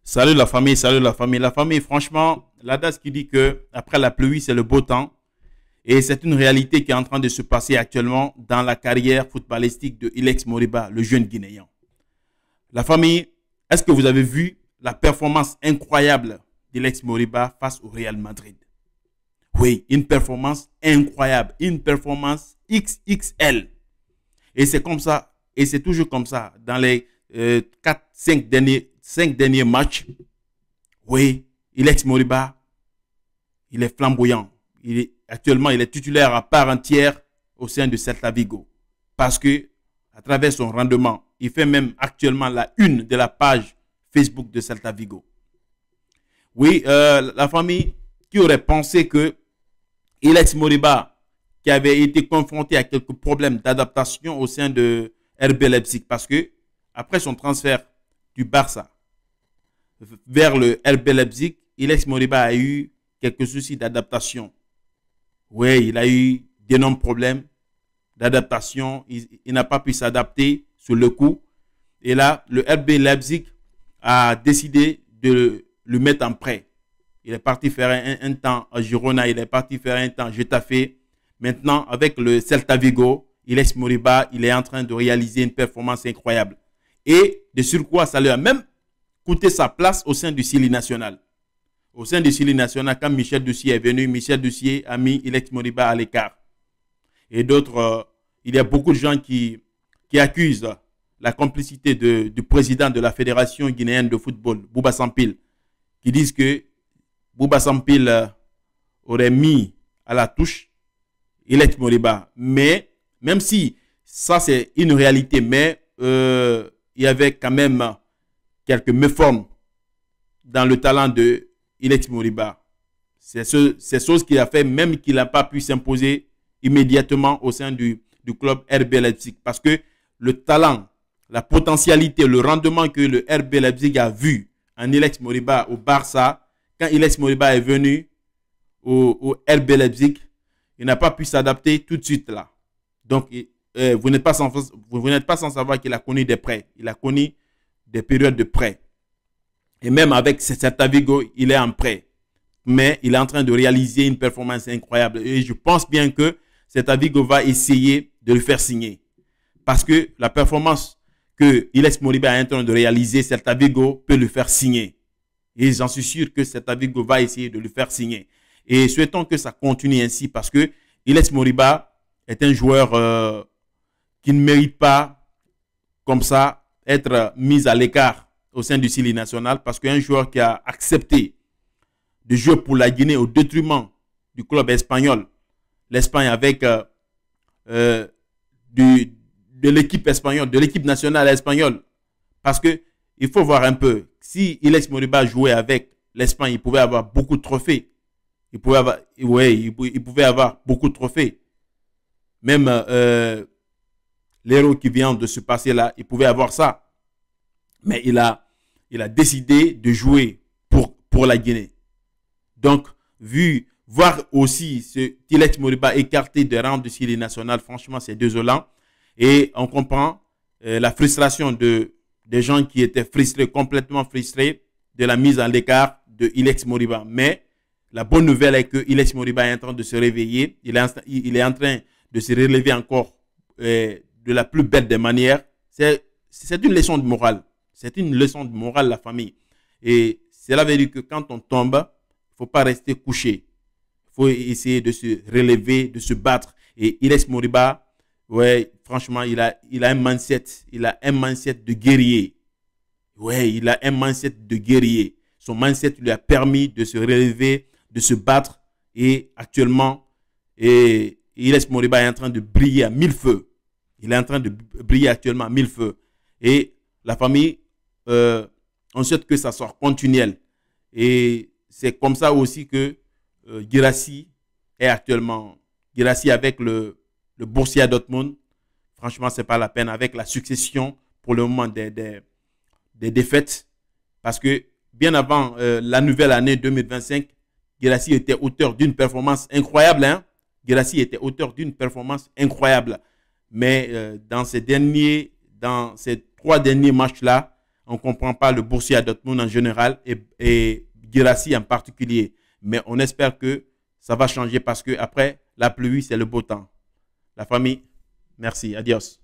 Salut la famille, salut la famille. La famille, franchement, l'adage qui dit que après la pluie, c'est le beau temps. Et c'est une réalité qui est en train de se passer actuellement dans la carrière footballistique de Ilex Moriba, le jeune Guinéen. La famille, est-ce que vous avez vu la performance incroyable d'Ilex Moriba face au Real Madrid? Oui, une performance incroyable, une performance XXL. Et c'est comme ça, et c'est toujours comme ça dans les 4-5 derniers matchs. Oui, Ilex Moriba, il est flamboyant. Actuellement, il est titulaire à part entière au sein de Celta Vigo. Parce que, à travers son rendement, il fait même actuellement la une de la page Facebook de Celta Vigo. Oui, la famille qui aurait pensé que Ilex Moriba, qui avait été confronté à quelques problèmes d'adaptation au sein de RB Leipzig, parce que après son transfert du Barça vers le RB Leipzig, Ilex Moriba a eu quelques soucis d'adaptation. Oui, il a eu d'énormes problèmes d'adaptation. Il n'a pas pu s'adapter sur le coup. Et là, le RB Leipzig a décidé de le mettre en prêt. Il est parti faire un temps à Girona, il est parti faire un temps à Getafe. Maintenant, avec le Celta Vigo, Ilex Moriba, il est en train de réaliser une performance incroyable. Et de surcroît, ça lui a même coûté sa place au sein du Sili national. Au sein du Sili national, quand Michel Doucier est venu, Michel Doucier a mis Ilex Moriba à l'écart. Et d'autres, il y a beaucoup de gens qui accusent la complicité du président de la Fédération guinéenne de football, Bouba Sampil, qui disent que Bouba Sampil aurait mis à la touche Ilex Moriba. Mais, même si ça c'est une réalité, mais il y avait quand même quelques méformes dans le talent de Ilex Moriba. C'est ce qui a fait même qu'il n'a pas pu s'imposer immédiatement au sein du club RB Leipzig. Parce que le talent, la potentialité, le rendement que le RB Leipzig a vu en Ilex Moriba au Barça, quand Ilex Moriba est venu au RB Leipzig, il n'a pas pu s'adapter tout de suite là. Donc, vous n'êtes pas sans savoir qu'il a connu des prêts. Il a connu des périodes de prêts. Et même avec Celta Vigo, il est en prêt. Mais il est en train de réaliser une performance incroyable. Et je pense bien que Celta Vigo va essayer de le faire signer. Parce que la performance que Ilex Moriba est en train de réaliser, Celta Vigo peut le faire signer. Et j'en suis sûr que Celta Vigo va essayer de le faire signer. Et souhaitons que ça continue ainsi parce que Ilex Moriba est un joueur qui ne mérite pas, comme ça, être mis à l'écart au sein du Sili national parce qu'un joueur qui a accepté de jouer pour la Guinée au détriment du club espagnol, l'Espagne avec de l'équipe espagnole, de l'équipe nationale espagnole. Parce que il faut voir un peu, si Ilex Moriba jouait avec l'Espagne, il pouvait avoir beaucoup de trophées. Il pouvait avoir beaucoup de trophées. Même l'héros qui vient de se passer là, il pouvait avoir ça. Mais il a décidé de jouer pour la Guinée. Donc, voir aussi ce Ilex Moriba écarté des rangs du Sili national, franchement, c'est désolant. Et on comprend la frustration des gens qui étaient frustrés, complètement frustrés de la mise en l'écart de Ilex Moriba. Mais la bonne nouvelle est que Ilex Moriba est en train de se réveiller. Il est en train de se relever encore de la plus belle des manières. C'est une leçon de morale. C'est une leçon de morale, la famille. Et cela veut dire que quand on tombe, il ne faut pas rester couché. Il faut essayer de se relever, de se battre. Et Ilex Moriba, ouais, franchement, il a un mindset. Il a un mindset de guerrier. Ouais, il a un mindset de guerrier. Son mindset lui a permis de se relever, de se battre. Et actuellement, Ilex Moriba est en train de briller à mille feux. Il est en train de briller actuellement à mille feux. Et la famille, on souhaite que ça soit continuel. Et c'est comme ça aussi que Guirassy est actuellement. Guirassy avec le Borussia Dortmund, franchement, ce n'est pas la peine. Avec la succession, pour le moment, des défaites. Parce que bien avant la nouvelle année 2025, Guirassy était auteur d'une performance incroyable. Hein? Guirassy était auteur d'une performance incroyable. Mais dans ces 3 derniers matchs-là, On ne comprend pas le boursier à Dortmund en général et Guirassy en particulier. Mais on espère que ça va changer parce que après la pluie, c'est le beau temps. La famille, merci. Adios.